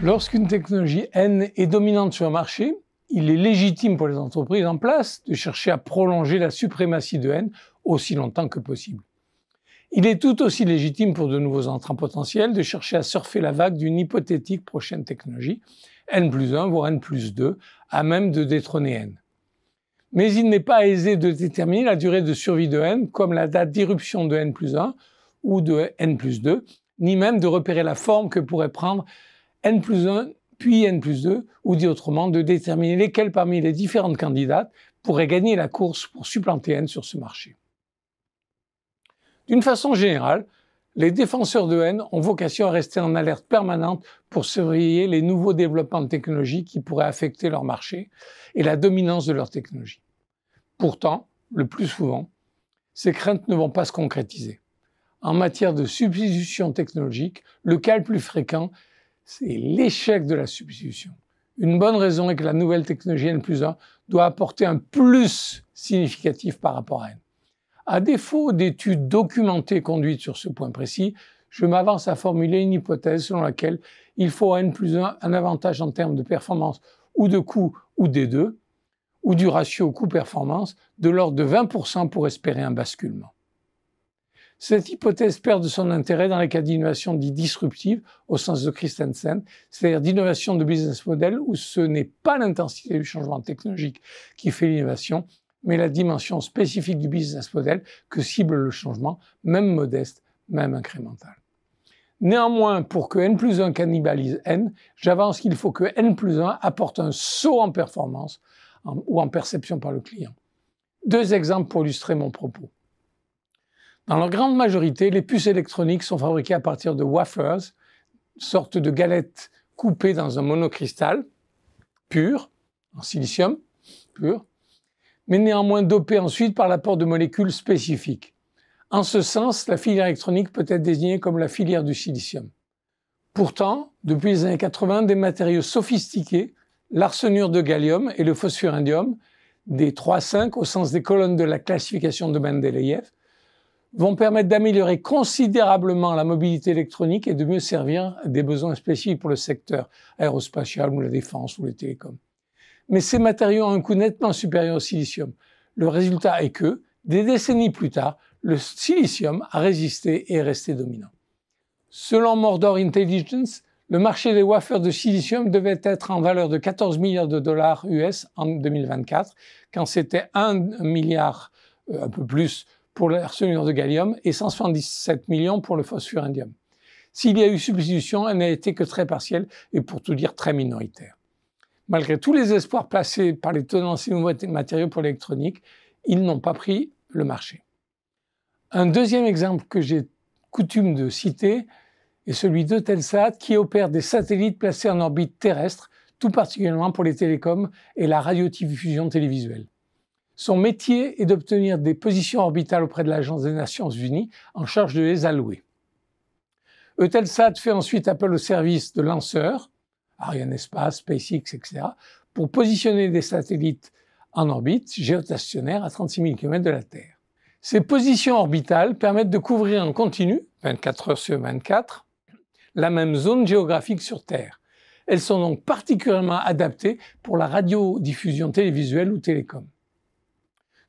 Lorsqu'une technologie N est dominante sur un marché, il est légitime pour les entreprises en place de chercher à prolonger la suprématie de N aussi longtemps que possible. Il est tout aussi légitime pour de nouveaux entrants potentiels de chercher à surfer la vague d'une hypothétique prochaine technologie, N+1 voire N+2, à même de détrôner N. Mais il n'est pas aisé de déterminer la durée de survie de N comme la date d'irruption de N+1 ou de N+2, ni même de repérer la forme que pourrait prendre N+1 puis N+2, ou dit autrement, de déterminer lesquels parmi les différentes candidates pourraient gagner la course pour supplanter N sur ce marché. D'une façon générale, les défenseurs de N ont vocation à rester en alerte permanente pour surveiller les nouveaux développements de technologie qui pourraient affecter leur marché et la dominance de leur technologie. Pourtant, le plus souvent, ces craintes ne vont pas se concrétiser. En matière de substitution technologique, le cas le plus fréquent, c'est l'échec de la substitution. Une bonne raison est que la nouvelle technologie N+1 doit apporter un plus significatif par rapport à N. À défaut d'études documentées conduites sur ce point précis, je m'avance à formuler une hypothèse selon laquelle il faut à N+1 un avantage en termes de performance ou de coût ou des deux, ou du ratio coût-performance de l'ordre de 20% pour espérer un basculement. Cette hypothèse perd de son intérêt dans les cas d'innovation dite disruptive, au sens de Christensen, c'est-à-dire d'innovation de business model où ce n'est pas l'intensité du changement technologique qui fait l'innovation, mais la dimension spécifique du business model que cible le changement, même modeste, même incrémental. Néanmoins, pour que N+1 cannibalise N, j'avance qu'il faut que N+1 apporte un saut en performance ou en perception par le client. Deux exemples pour illustrer mon propos. Dans leur grande majorité, les puces électroniques sont fabriquées à partir de wafers, sorte de galettes coupées dans un monocristal pur, en silicium pur, mais néanmoins dopées ensuite par l'apport de molécules spécifiques. En ce sens, la filière électronique peut être désignée comme la filière du silicium. Pourtant, depuis les années 80, des matériaux sophistiqués, l'arsenure de gallium et le phosphorindium, des 3,5 au sens des colonnes de la classification de Mendeleïev, vont permettre d'améliorer considérablement la mobilité électronique et de mieux servir des besoins spécifiques pour le secteur aérospatial ou la défense ou les télécoms. Mais ces matériaux ont un coût nettement supérieur au silicium. Le résultat est que, des décennies plus tard, le silicium a résisté et est resté dominant. Selon Mordor Intelligence, le marché des wafers de silicium devait être en valeur de 14 milliards de dollars US en 2024, quand c'était 1 milliard, un peu plus, pour l'arsenure de gallium et 177 millions pour le phosphorindium. S'il y a eu substitution, elle n'a été que très partielle et pour tout dire très minoritaire. Malgré tous les espoirs placés par les tenants de ces nouveaux matériaux pour l'électronique, ils n'ont pas pris le marché. Un deuxième exemple que j'ai coutume de citer est celui d'Eutelsat qui opère des satellites placés en orbite terrestre, tout particulièrement pour les télécoms et la radiodiffusion télévisuelle. Son métier est d'obtenir des positions orbitales auprès de l'Agence des Nations Unies en charge de les allouer. Eutelsat fait ensuite appel au service de lanceurs, Arianespace, SpaceX, etc., pour positionner des satellites en orbite géostationnaire à 36 000 km de la Terre. Ces positions orbitales permettent de couvrir en continu, 24 heures sur 24, la même zone géographique sur Terre. Elles sont donc particulièrement adaptées pour la radiodiffusion télévisuelle ou télécom.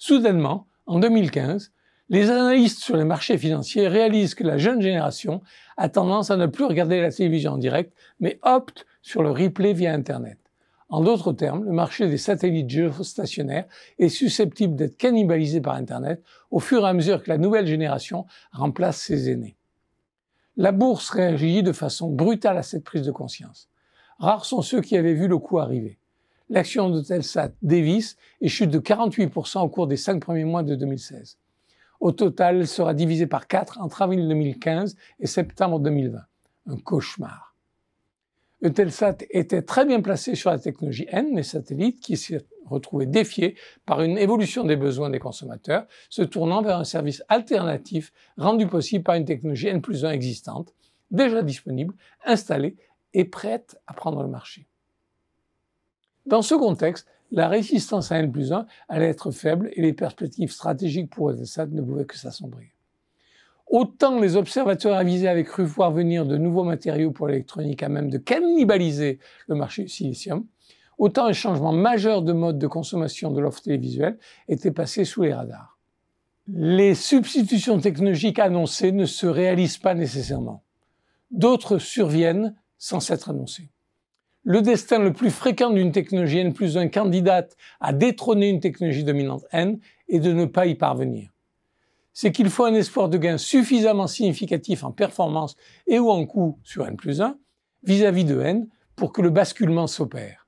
Soudainement, en 2015, les analystes sur les marchés financiers réalisent que la jeune génération a tendance à ne plus regarder la télévision en direct, mais opte sur le replay via Internet. En d'autres termes, le marché des satellites géostationnaires est susceptible d'être cannibalisé par Internet au fur et à mesure que la nouvelle génération remplace ses aînés. La bourse réagit de façon brutale à cette prise de conscience. Rares sont ceux qui avaient vu le coup arriver. L'action d'Eutelsat dévisse et chute de 48% au cours des 5 premiers mois de 2016. Au total, elle sera divisée par 4 entre avril 2015 et septembre 2020. Un cauchemar. Eutelsat était très bien placé sur la technologie N, les satellites, qui s'est retrouvé défié par une évolution des besoins des consommateurs, se tournant vers un service alternatif rendu possible par une technologie N+1 existante, déjà disponible, installée et prête à prendre le marché. Dans ce contexte, la résistance à N+1 allait être faible et les perspectives stratégiques pour Eutelsat ne pouvaient que s'assombrir. Autant les observateurs avisés avaient cru voir venir de nouveaux matériaux pour l'électronique à même de cannibaliser le marché du silicium, autant un changement majeur de mode de consommation de l'offre télévisuelle était passé sous les radars. Les substitutions technologiques annoncées ne se réalisent pas nécessairement. D'autres surviennent sans s'être annoncées. Le destin le plus fréquent d'une technologie N+1 candidate à détrôner une technologie dominante N est de ne pas y parvenir. C'est qu'il faut un espoir de gain suffisamment significatif en performance et ou en coût sur N+1 vis-à-vis de N pour que le basculement s'opère.